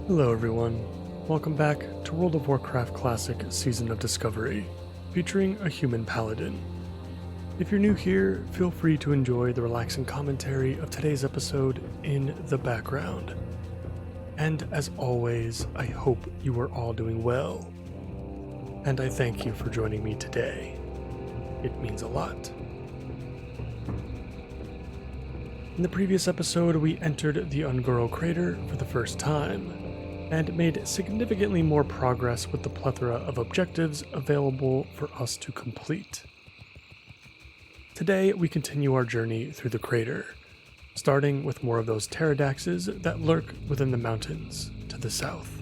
Hello everyone, welcome back to World of Warcraft Classic Season of Discovery, featuring a Human Paladin. If you're new here, feel free to enjoy the relaxing commentary of today's episode in the background. And as always, I hope you are all doing well. And I thank you for joining me today. It means a lot. In the previous episode, we entered the Ungoro crater for the first time, and made significantly more progress with the plethora of objectives available for us to complete. Today, we continue our journey through the crater, starting with more of those pterodaxes that lurk within the mountains to the south.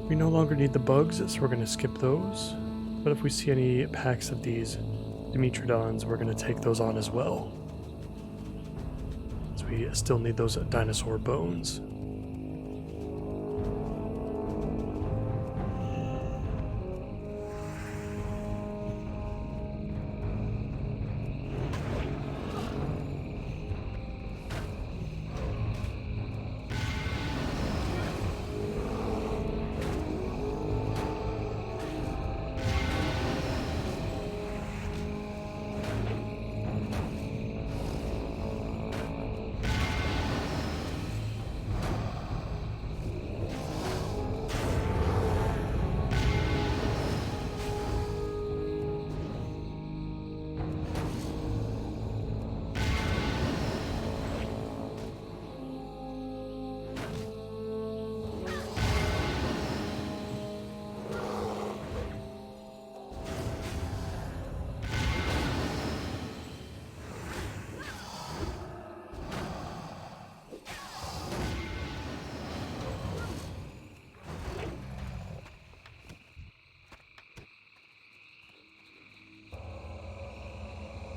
We no longer need the bugs, so we're going to skip those. But if we see any packs of these Dimetrodons, we're going to take those on as well. So we still need those dinosaur bones.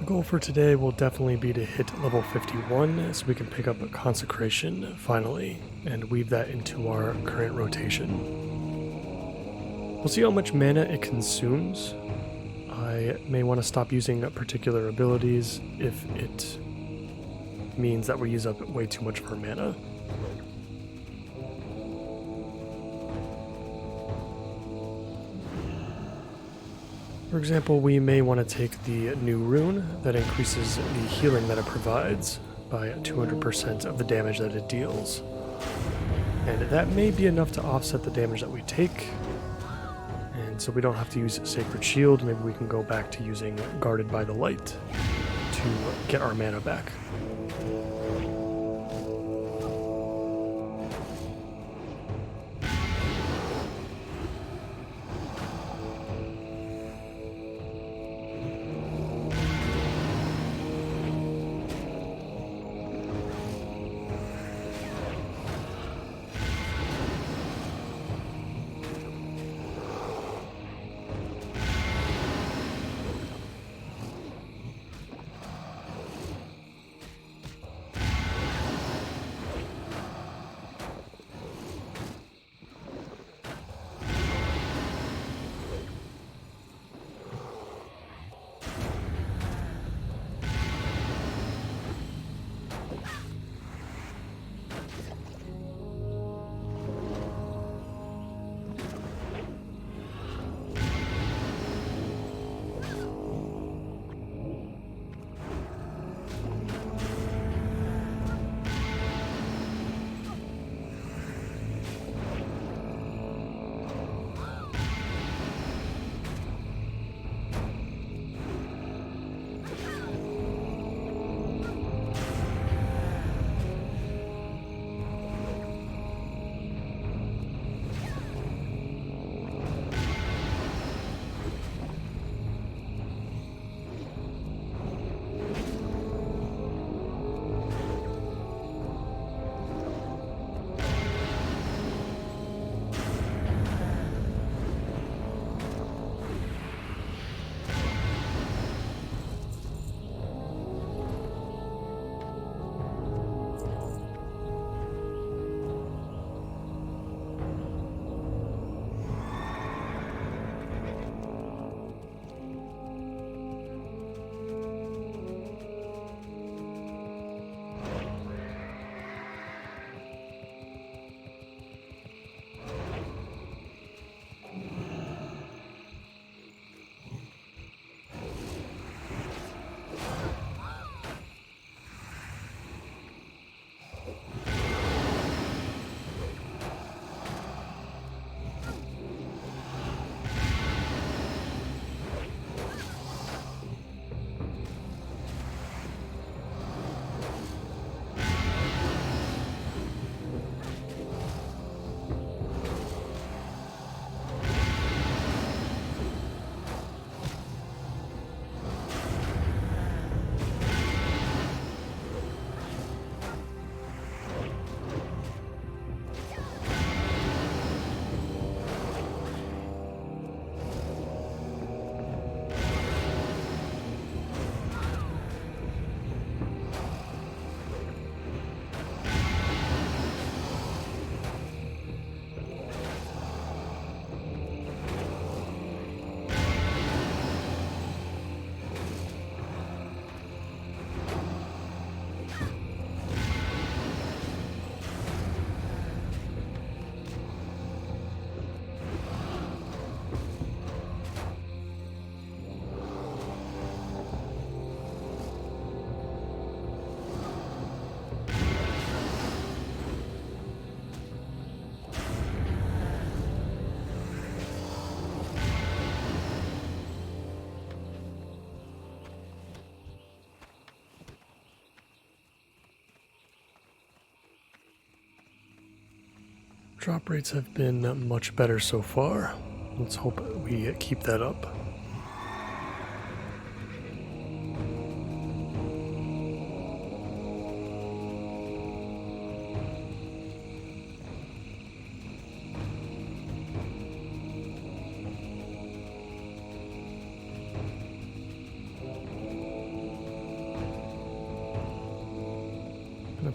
The goal for today will definitely be to hit level 51 so we can pick up a consecration finally and weave that into our current rotation. We'll see how much mana it consumes. I may want to stop using particular abilities if it means that we use up way too much of our mana. For example, we may want to take the new rune that increases the healing that it provides by 200% of the damage that it deals. And that may be enough to offset the damage that we take. And so we don't have to use Sacred Shield. Maybe we can go back to using Guarded by the Light to get our mana back. Drop rates have been much better so far. Let's hope we keep that up.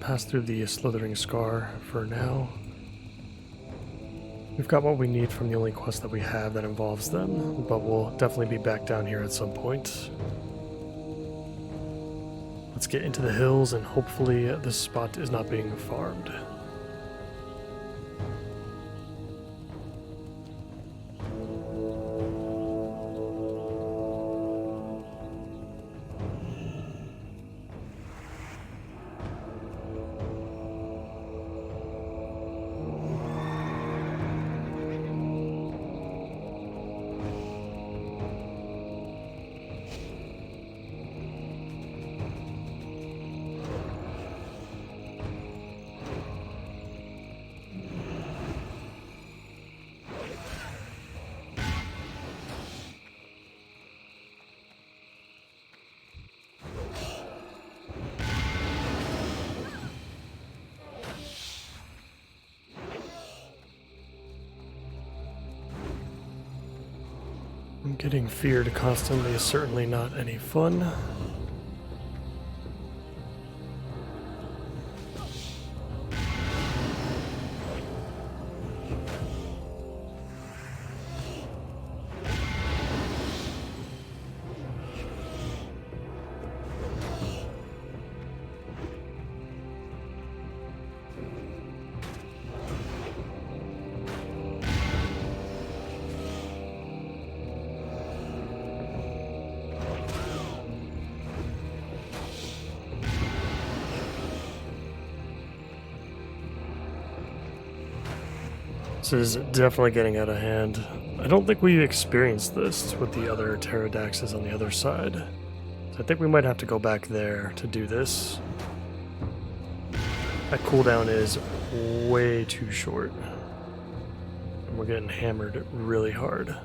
Pass through the Slithering Scar for now. We've got what we need from the only quest that we have that involves them, but we'll definitely be back down here at some point. Let's get into the hills and hopefully this spot is not being farmed. Getting feared constantly is certainly not any fun. This is definitely getting out of hand. I don't think we experienced this with the other pterodaxes on the other side. So I think we might have to go back there to do this. That cooldown is way too short. And we're getting hammered really hard.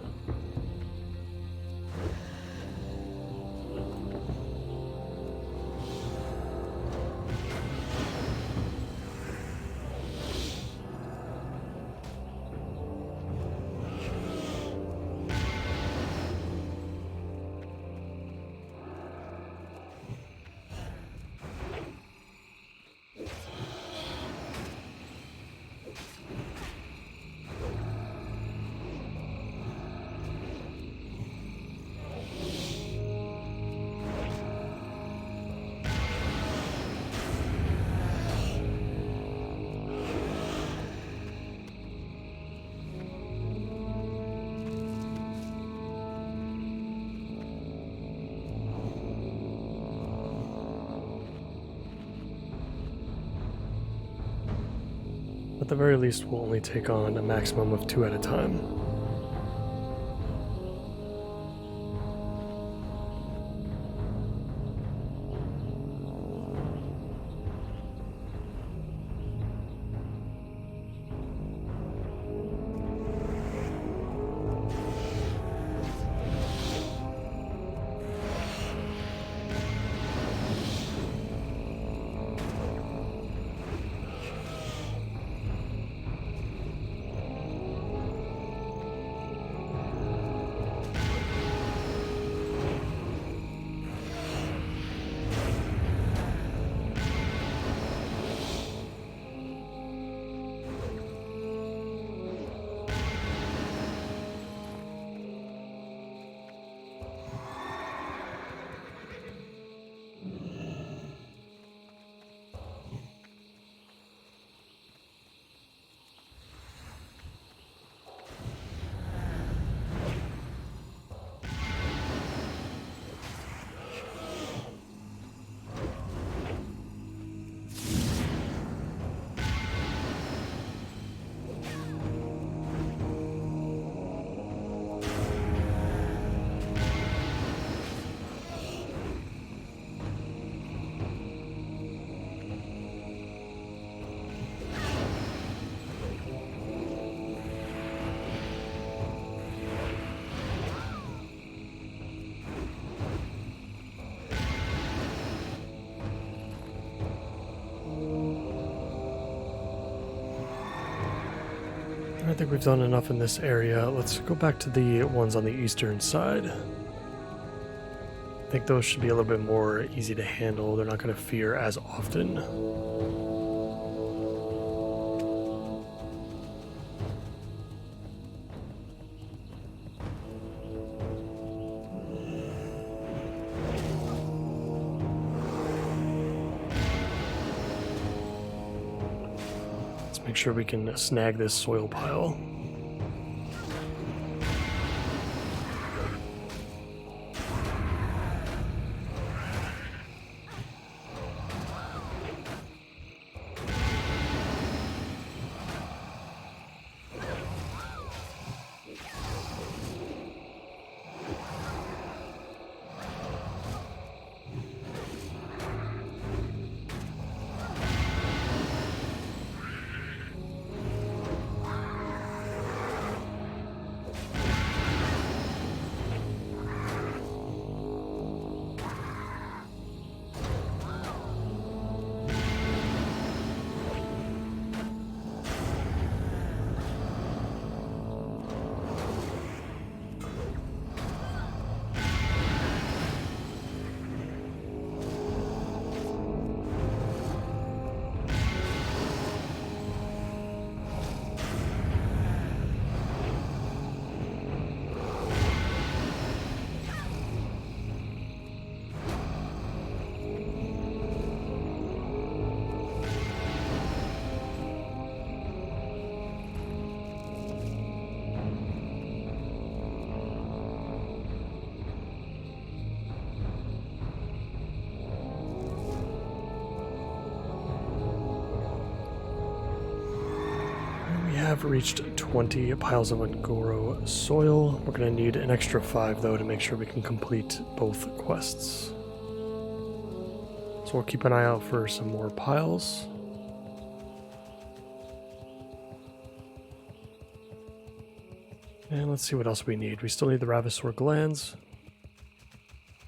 At the very least, we'll only take on a maximum of 2 at a time. I think we've done enough in this area. Let's go back to the ones on the eastern side. I think those should be a little bit more easy to handle. They're not going to fear as often. Make sure we can snag this soil pile. Have reached 20 piles of Angoro soil. We're going to need an extra 5 though to make sure we can complete both quests. So we'll keep an eye out for some more piles. And let's see what else we need. We still need the Ravissor glands.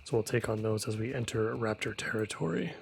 So we'll take on those as we enter Raptor territory.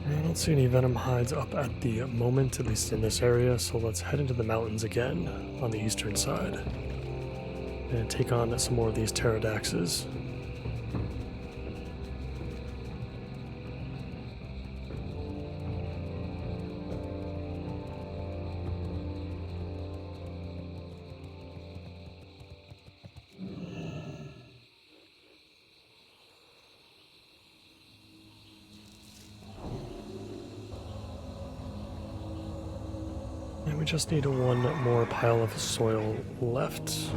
I don't see any venom hides up at the moment, at least in this area, so let's head into the mountains again on the eastern side and take on some more of these pterodaxes. And we just need one more pile of soil left.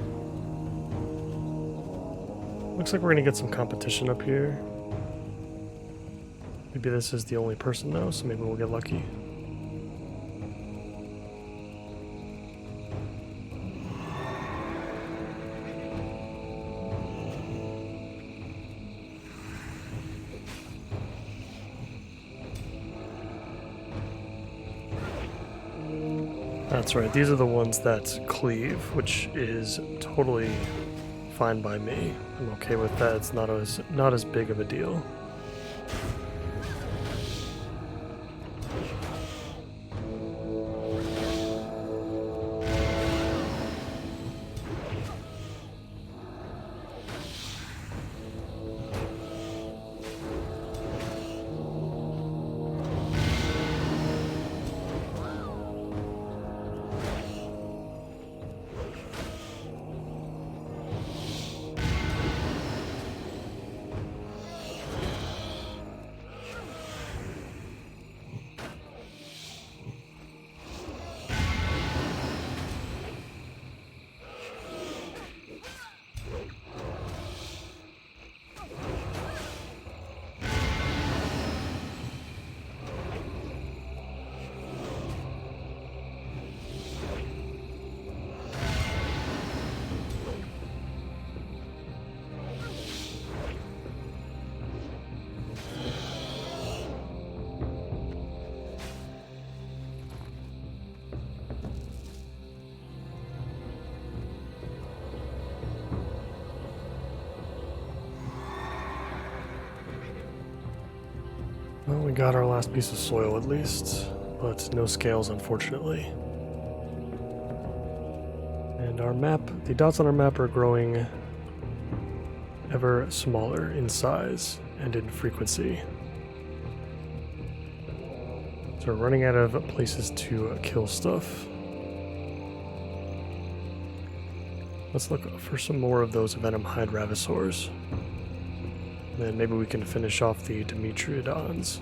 Looks like we're going to get some competition up here. Maybe this is the only person though, so maybe we'll get lucky. That's right, these are the ones that cleave, which is totally fine by me. I'm okay with that. It's not as big of a deal. Well, we got our last piece of soil at least, but no scales, unfortunately. And our map, the dots on our map are growing ever smaller in size and in frequency. So we're running out of places to kill stuff. Let's look for some more of those venom hide Ravissors. Then maybe we can finish off the Dimetrodons.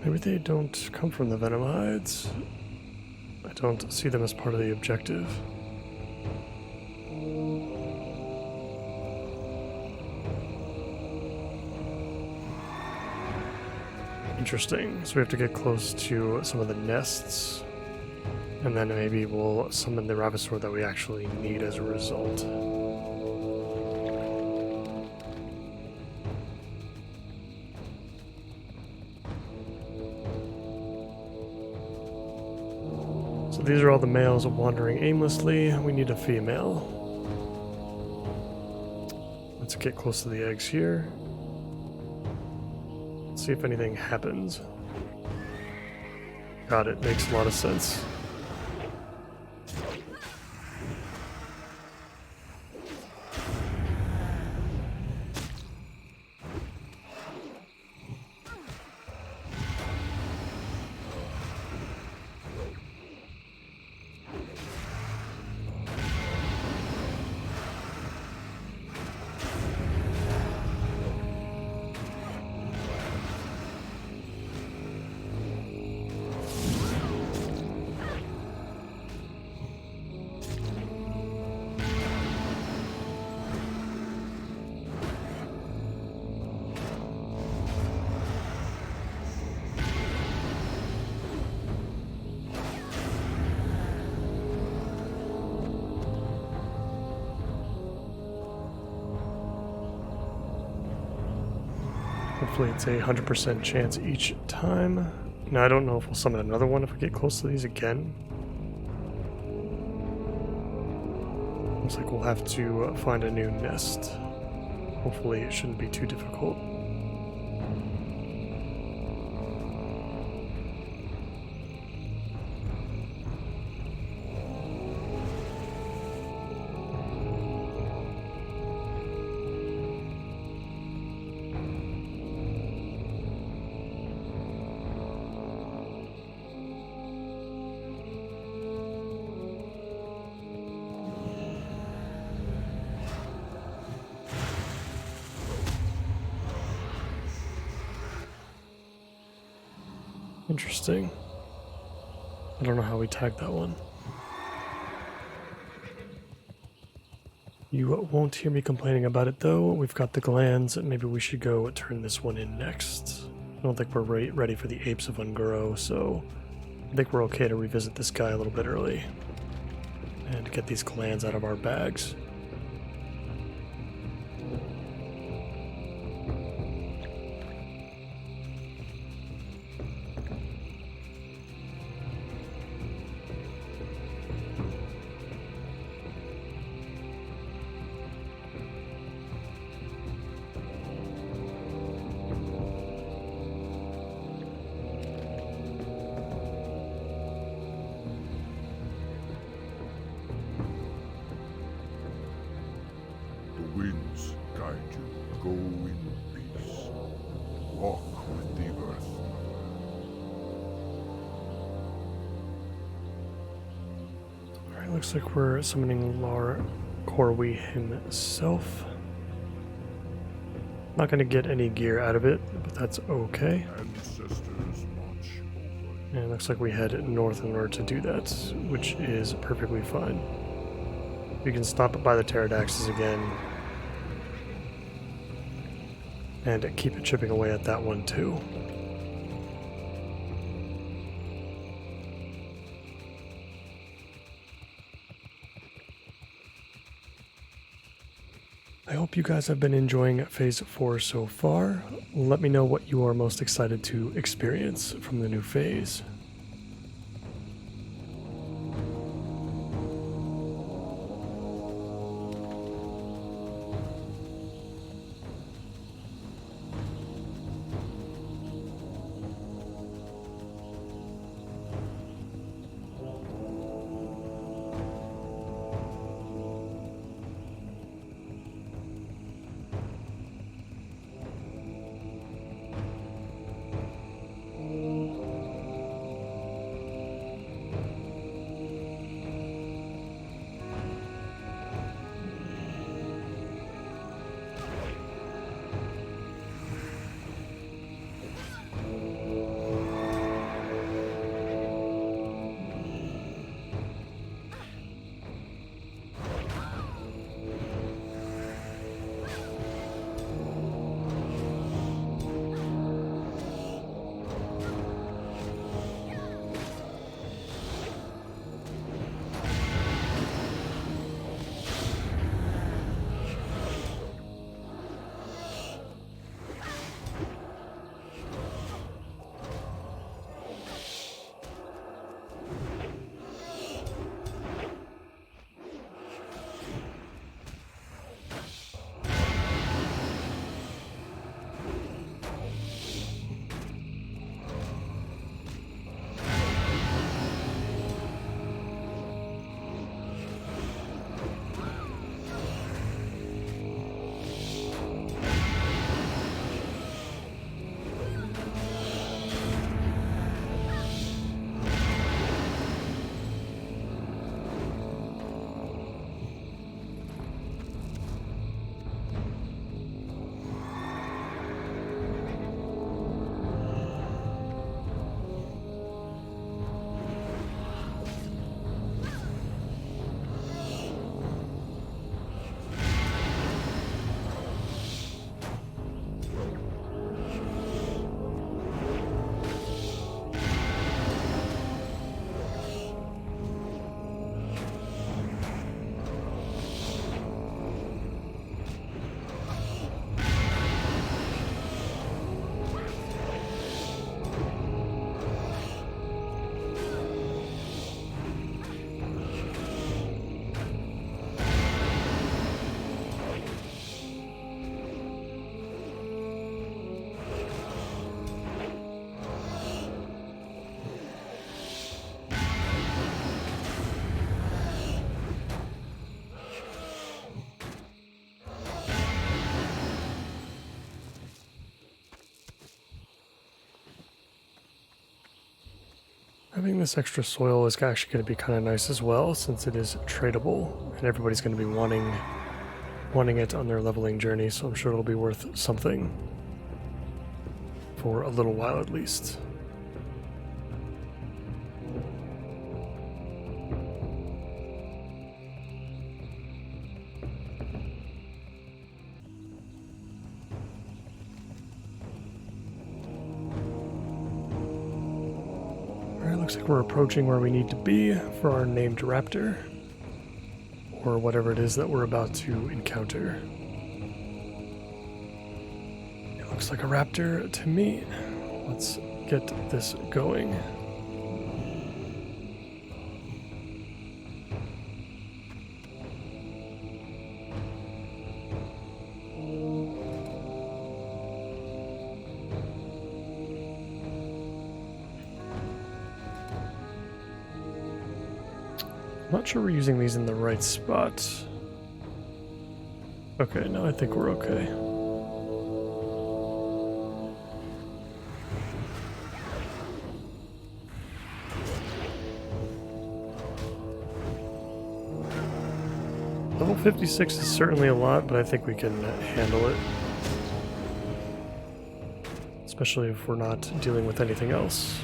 Maybe they don't come from the venom hides. I don't see them as part of the objective. Interesting. So we have to get close to some of the nests, and then maybe we'll summon the Ravissor that we actually need as a result. So these are all the males wandering aimlessly. We need a female. Let's get close to the eggs here. See if anything happens. Got it. Makes a lot of sense. Hopefully it's a 100% chance each time. Now I don't know if we'll summon another one if we get close to these again. Looks like we'll have to find a new nest. Hopefully it shouldn't be too difficult. Interesting. I don't know how we tagged that one. You won't hear me complaining about it though. We've got the glands. Maybe we should go turn this one in next. I don't think we're ready for the Apes of Unguro, so I think we're okay to revisit this guy a little bit early and get these glands out of our bags. Winds guide you. Go in peace. Walk with the earth. Alright, looks like we're summoning Lar Corwi himself. Not going to get any gear out of it, but that's okay. Ancestors watch over. And it looks like we head north in order to do that, which is perfectly fine. We can stop by the pterodaxes again and keep it chipping away at that one too. I hope you guys have been enjoying Phase 4 so far. Let me know what you are most excited to experience from the new phase. Having this extra soil is actually going to be kind of nice as well, since it is tradable, and everybody's going to be wanting it on their leveling journey, so I'm sure it'll be worth something for a little while at least. Looks like we're approaching where we need to be for our named raptor, or whatever it is that we're about to encounter. It looks like a raptor to me. Let's get this going. I'm not sure we're using these in the right spot. Okay, no, I think we're okay. Level 56 is certainly a lot, but I think we can handle it. Especially if we're not dealing with anything else.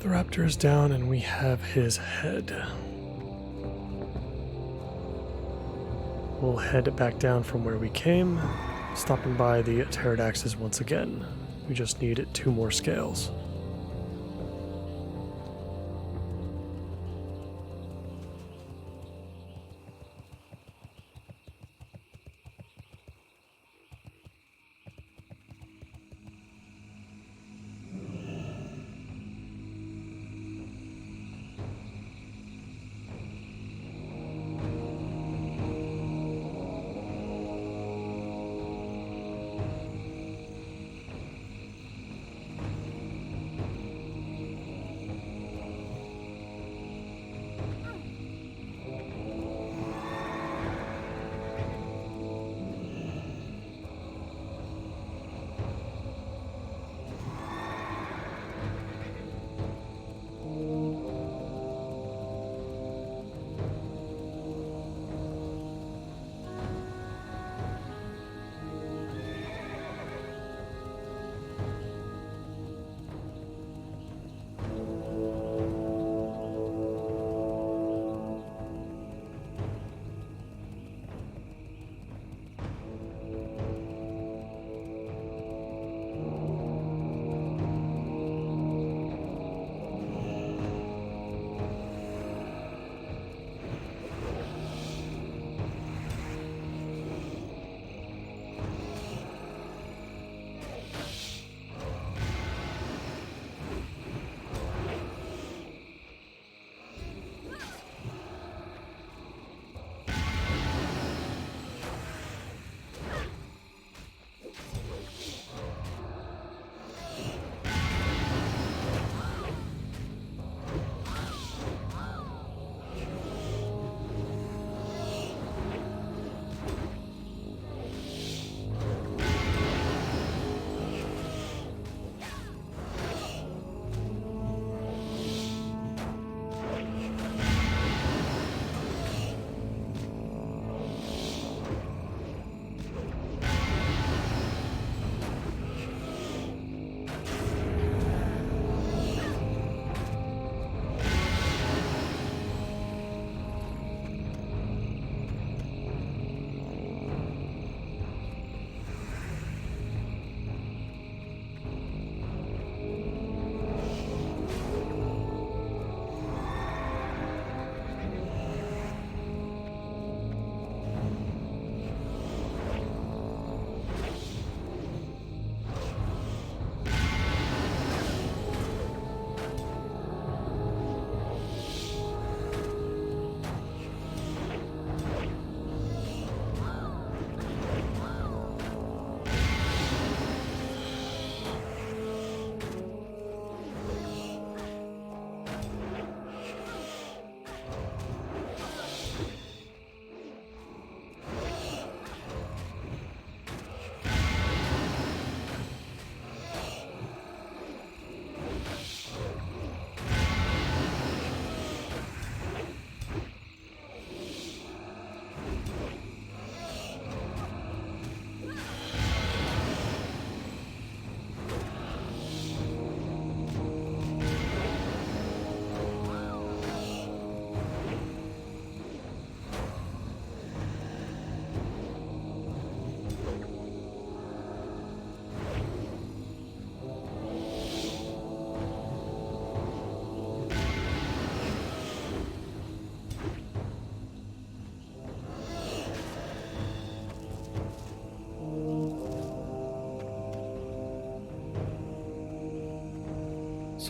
The raptor is down and we have his head. We'll head back down from where we came, stopping by the pterodaxes once again. We just need 2 more scales.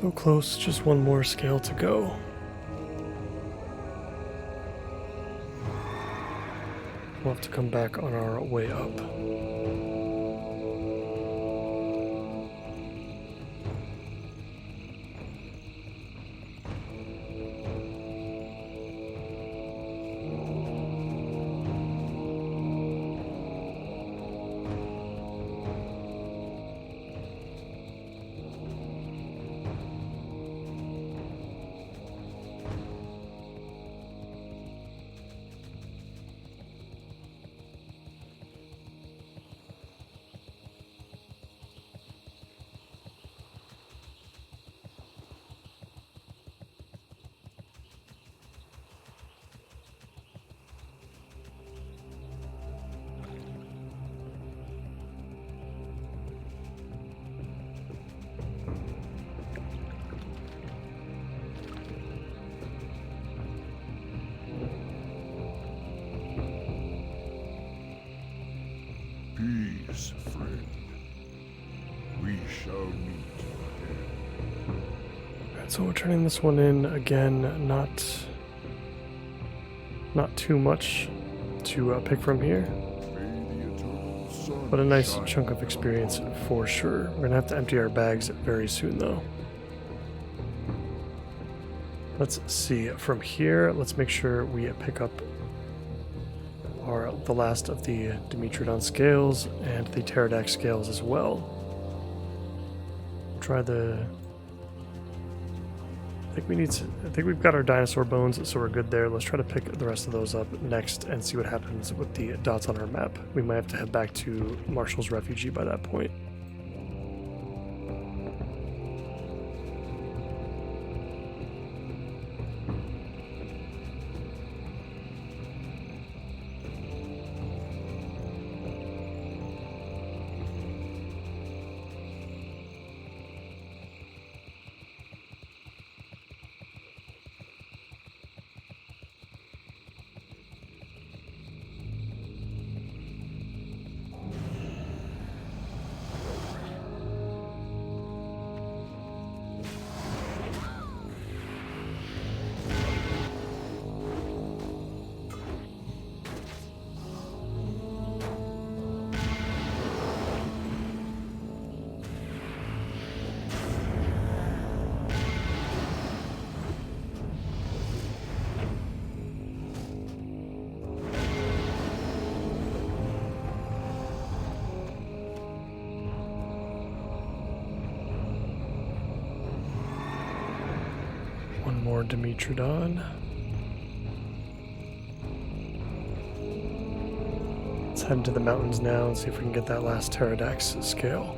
So close, just one more scale to go. We'll have to come back on our way up. Peace, friend. We shall meet again. Alright, so we're turning this one in again, not too much to pick from here, May the eternal sun but a nice shine chunk of experience for sure. We're gonna have to empty our bags very soon though. Let's see, from here, let's make sure we pick up the last of the Dimetrodon scales and the Pterodax scales as well. Try the... I think we've got our dinosaur bones, so we're good there. Let's try to pick the rest of those up next and see what happens with the dots on our map. We might have to head back to Marshall's Refugee by that point. One more Dimetrodon. Let's head into the mountains now and see if we can get that last Pterodax scale.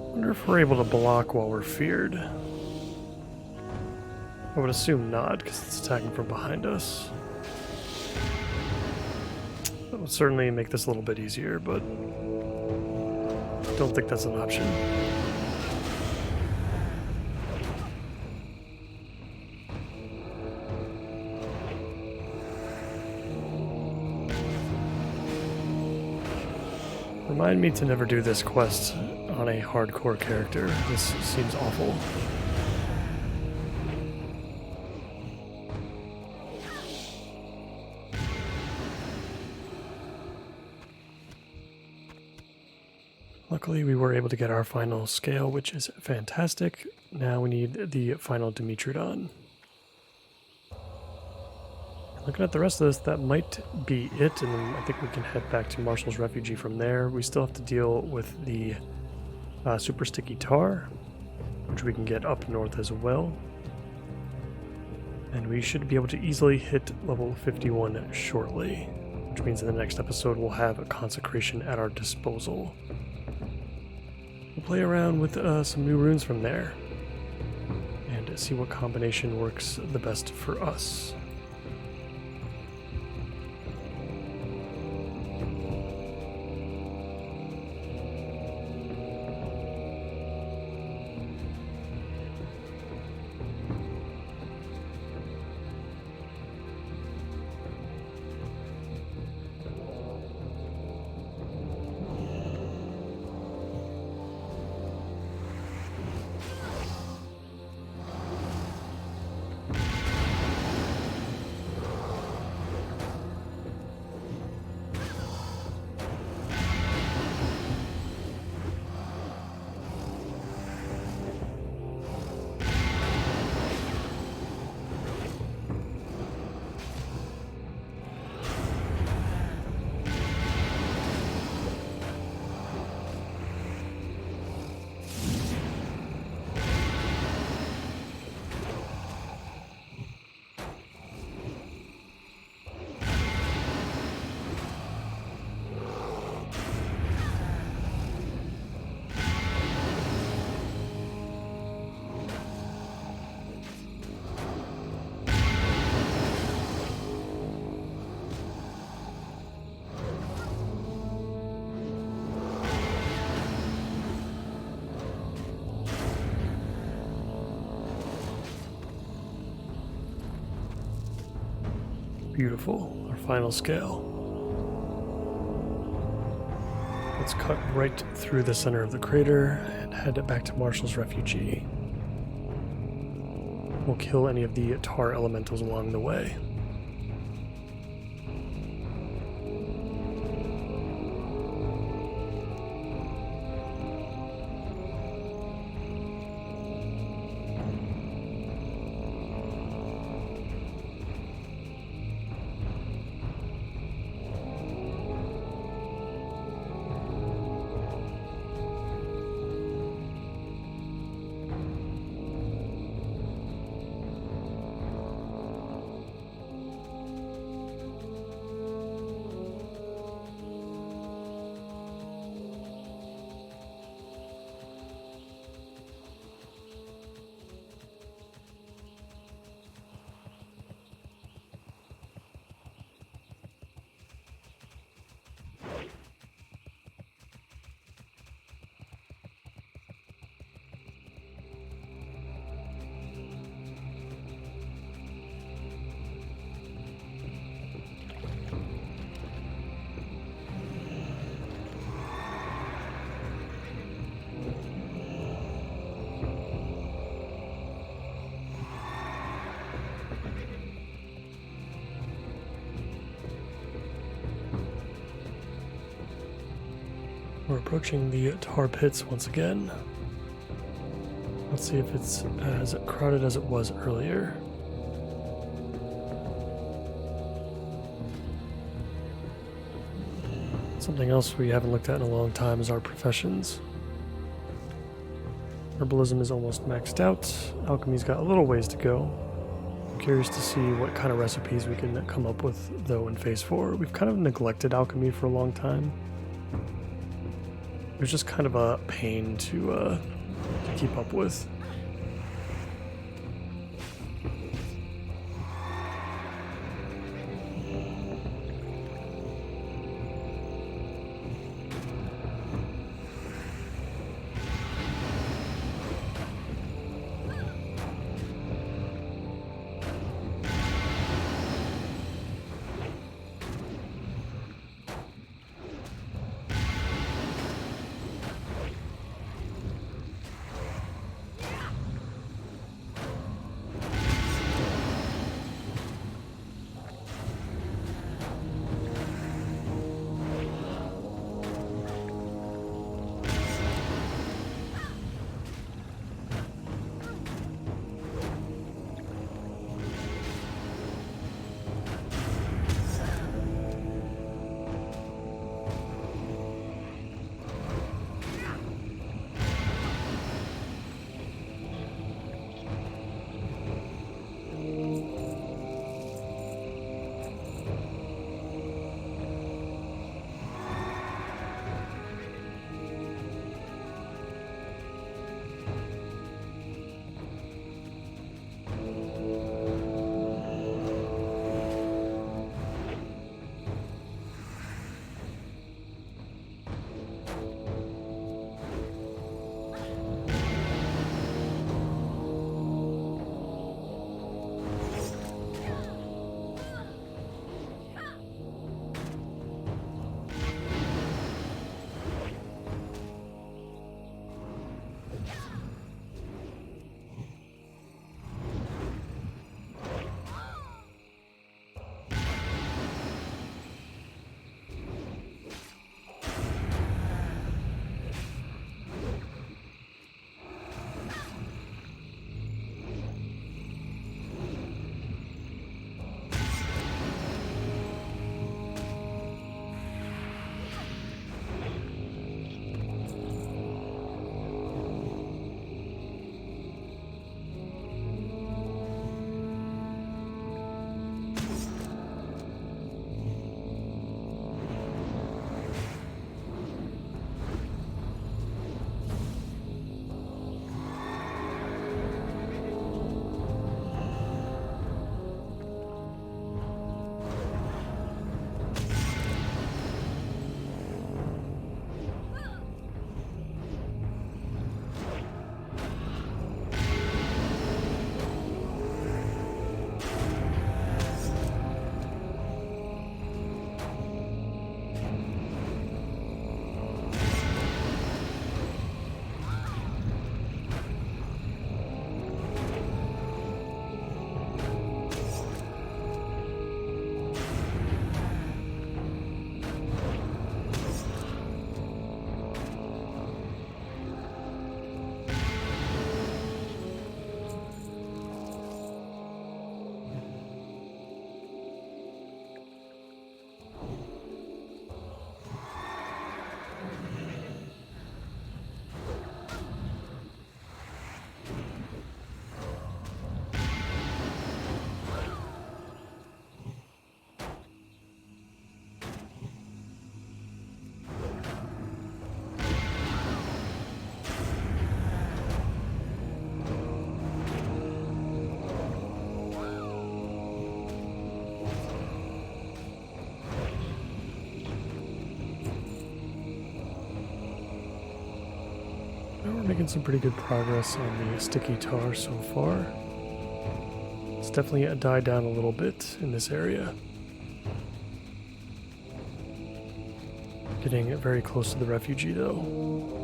I wonder if we're able to block while we're feared. I would assume not, because it's attacking from behind us. That would certainly make this a little bit easier, but I don't think that's an option. Remind me to never do this quest on a hardcore character. This seems awful. Luckily, we were able to get our final scale, which is fantastic. Now we need the final Dimitrodon. Looking at the rest of this, that might be it, and then I think we can head back to Marshall's Refugee from there. We still have to deal with the super sticky tar, which we can get up north as well. And we should be able to easily hit level 51 shortly, which means in the next episode we'll have a consecration at our disposal. We'll play around with some new runes from there and see what combination works the best for us. Beautiful, our final scale. Let's cut right through the center of the crater and head back to Marshall's Refugee. We'll kill any of the tar elementals along the way. We're approaching the tar pits once again. Let's see if it's as crowded as it was earlier. Something else we haven't looked at in a long time is our professions. Herbalism is almost maxed out. Alchemy's got a little ways to go. I'm curious to see what kind of recipes we can come up with, though, in Phase 4. We've kind of neglected alchemy for a long time. It was just kind of a pain to keep up with. Now we're making some pretty good progress on the sticky tar so far. It's definitely died down a little bit in this area. Getting very close to the refugee though.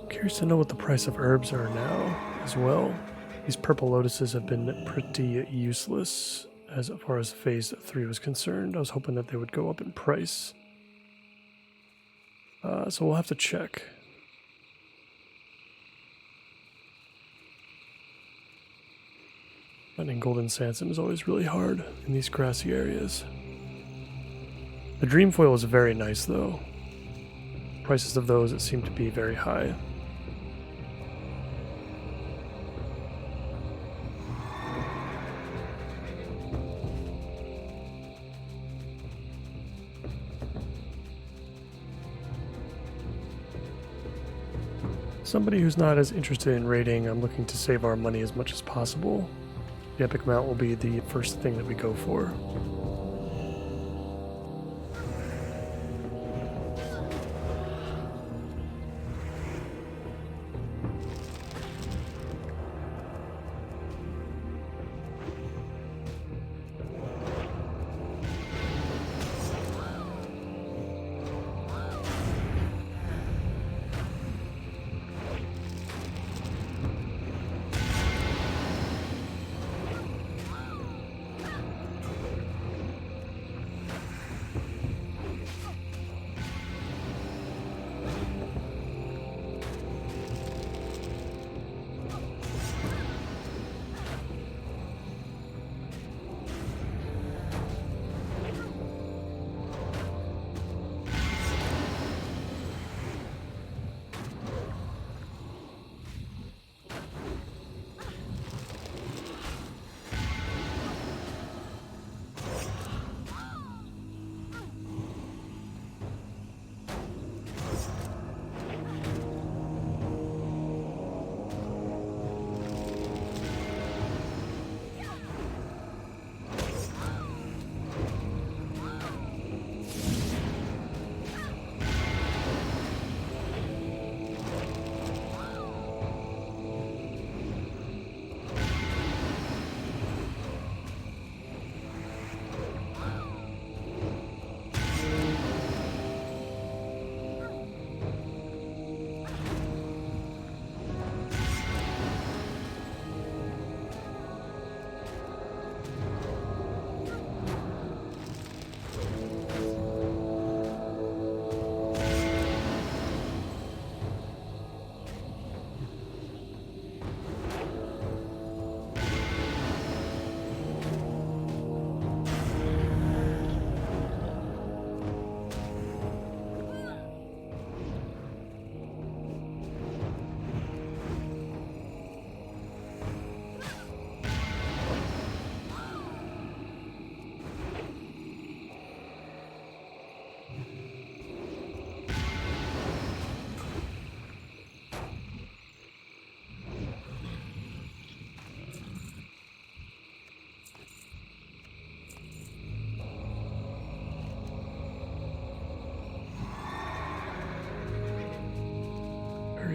Curious to know what the price of herbs are now as well. These purple lotuses have been pretty useless as far as phase 3 was concerned. I was hoping that they would go up in price. So we'll have to check. Finding golden sandstorm is always really hard in these grassy areas. The dream foil is very nice though. Prices of those seem to be very high. Somebody who's not as interested in raiding, I'm looking to save our money as much as possible. The epic mount will be the first thing that we go for.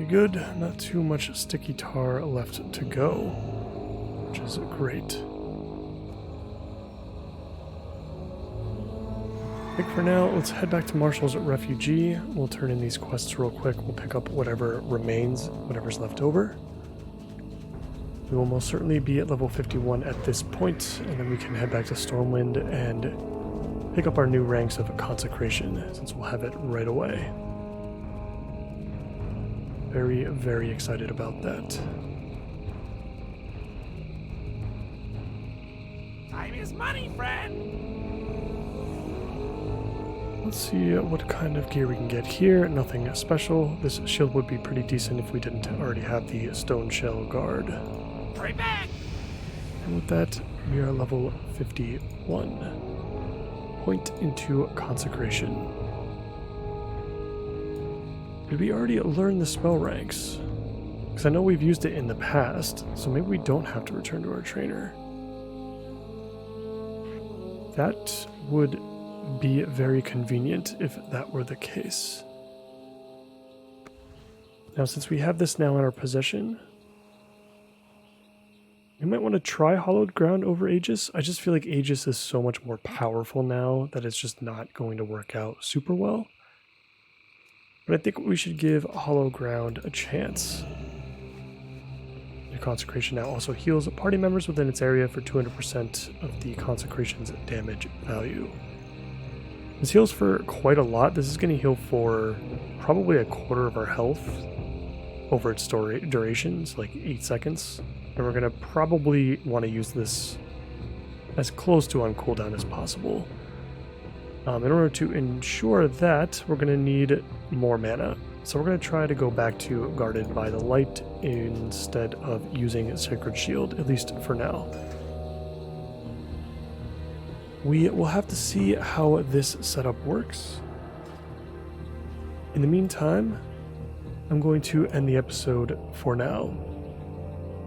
good. Not too much sticky tar left to go, which is great. I think for now, let's head back to Marshall's Refugee. We'll turn in these quests real quick. We'll pick up whatever remains, whatever's left over. We will most certainly be at level 51 at this point, and then we can head back to Stormwind and pick up our new ranks of Consecration, since we'll have it right away. Very, very excited about that. Time is money, friend! Let's see what kind of gear we can get here. Nothing special. This shield would be pretty decent if we didn't already have the Stone Shell Guard. Hurry back! And with that, we are level 51. Point into Consecration. Did we already learn the spell ranks? Because I know we've used it in the past, so maybe we don't have to return to our trainer. That would be very convenient if that were the case. Now, since we have this now in our possession, we might want to try Hallowed Ground over Aegis. I just feel like Aegis is so much more powerful now that it's just not going to work out super well. But I think we should give Hallowed Ground a chance. Your Consecration now also heals party members within its area for 200% of the Consecration's damage value. This heals for quite a lot. This is going to heal for probably a quarter of our health over its durations, like 8 seconds. And we're going to probably want to use this as close to on cooldown as possible. In order to ensure that, we're going to need more mana. So we're going to try to go back to Guarded by the Light instead of using Sacred Shield, at least for now. We will have to see how this setup works. In the meantime, I'm going to end the episode for now.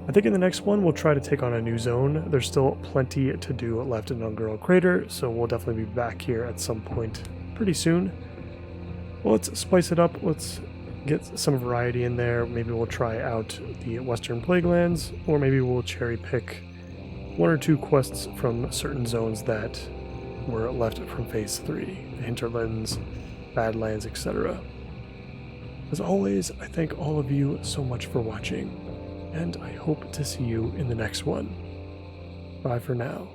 I think in the next one, we'll try to take on a new zone. There's still plenty to do left in Ungirl Crater, so we'll definitely be back here at some point pretty soon. Well, let's spice it up. Let's get some variety in there. Maybe we'll try out the Western Plaguelands, or maybe we'll cherry pick 1 or 2 quests from certain zones that were left from Phase 3, the Hinterlands, Badlands, etc. As always, I thank all of you so much for watching, and I hope to see you in the next one. Bye for now.